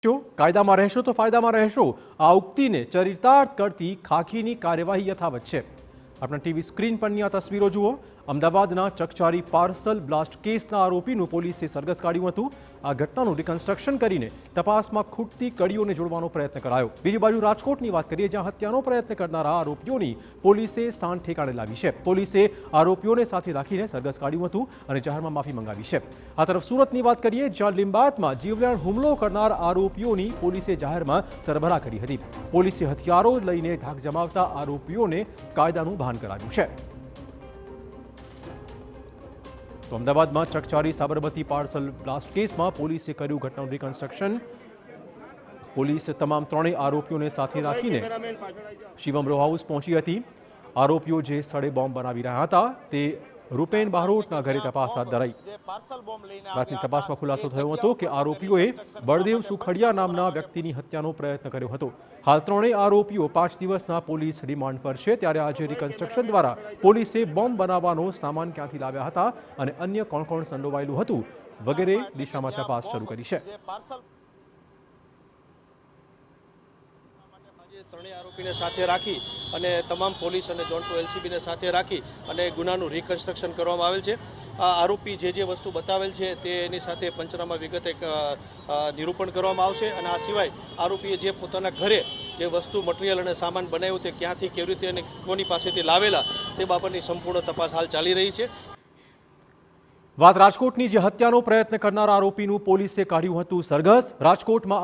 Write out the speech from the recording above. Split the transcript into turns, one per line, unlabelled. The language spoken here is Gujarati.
કાયદામાં રહેશો તો ફાયદામાં રહેશો આ ઉક્તિને ચરિતાર્થ કરતી ખાખીની કાર્યવાહી યથાવત છે। આપણા ટીવી સ્ક્રીન પરની આ તસવીરો જુઓ। અમદાવાદના ચકચારી પાર્સલ બ્લાસ્ટ કેસના આરોપીનું પોલીસે સરઘસ કાઢ્યું હતું। આ ઘટનાનું રિકન્સ્ટ્રક્શન કરીને તપાસમાં ખૂટતી કડીઓને જોડવાનો પ્રયત્ન કરાયો। બીજી બાજુ રાજકોટની વાત કરીએ, જ્યાં હત્યાનો પ્રયત્ન કરનારા આરોપીઓની પોલીસે સાણ ઠેકાણે લાવી છે। પોલીસે આરોપીઓને સાથે રાખીને સરઘસ કાઢ્યું હતું અને જાહેરમાં માફી મંગાવી છે। આ તરફ સુરતની વાત કરીએ, જ્યાં લીંબાયતમાં જીવલેણ હુમલો કરનાર આરોપીઓની પોલીસે જાહેરમાં સરભરા કરી હતી। પોલીસે હથિયારો લઈને ધાક જમાવતા આરોપીઓને કાયદાનું ભાન કરાવ્યું છે। તો અમદાવાદમાં ચકચારી સાબરમતી પાર્સલ બ્લાસ્ટ કેસમાં પોલીસે કર્યું ઘટનાનું રિકન્સ્ટ્રક્શન। પોલીસ તમામ ત્રણેય આરોપીઓને સાથે રાખીને શિવમ રો હાઉસ પહોંચી હતી। આરોપીઓ જે સ્થળે બોમ્બ બનાવી રહ્યા હતા તે રૂપેન બારોટના ઘરે તપાસ હાથ ધરાઈ। પ્રાથમિક તપાસમાં ખુલાસો થયો હતો કે આરોપીઓએ બળદેવ સુખડિયા નામના વ્યક્તિની હત્યાનો પ્રયત્ન કર્યો હતો। હાલ ત્રણેય આરોપીઓ 5 દિવસના પોલીસ રિમાન્ડ પર છે। ત્યારે આજે રિકન્સ્ટ્રક્શન દ્વારા પોલીસે બોમ્બ બનાવવાનો સામાન ક્યાંથી લાવ્યા હતા અને અન્ય કોણ કોણ સંડોવાયેલું હતું વગેરે દિશામાં તપાસ શરૂ કરી છે।
ત્રણેય આરોપીને સાથે રાખી અને તમામ પોલીસ અને ઝોન 2 એલસીબીને સાથે રાખી અને ગુનાનું રિકન્સ્ટ્રક્શન કરવામાં આવેલ છે। આ આરોપી જે વસ્તુ બતાવેલ છે તેની સાથે પંચનામા વિગતે નિરૂપણ કરવામાં આવશે અને આ સિવાય આરોપીએ જે પોતાના ઘરે જે વસ્તુ મટીરિયલ અને સામાન બનાવ્યું તે ક્યાંથી કેવી રીતે અને કોની પાસેથી લાવેલા તે બાબતની સંપૂર્ણ તપાસ હાલ ચાલી રહી છે।
વાત રાજકોટની, જે હત્યાનો પ્રયત્ન કરનાર આરોપીનું પોલીસે કાઢ્યું હતું સરઘસ। રાજકોટમાં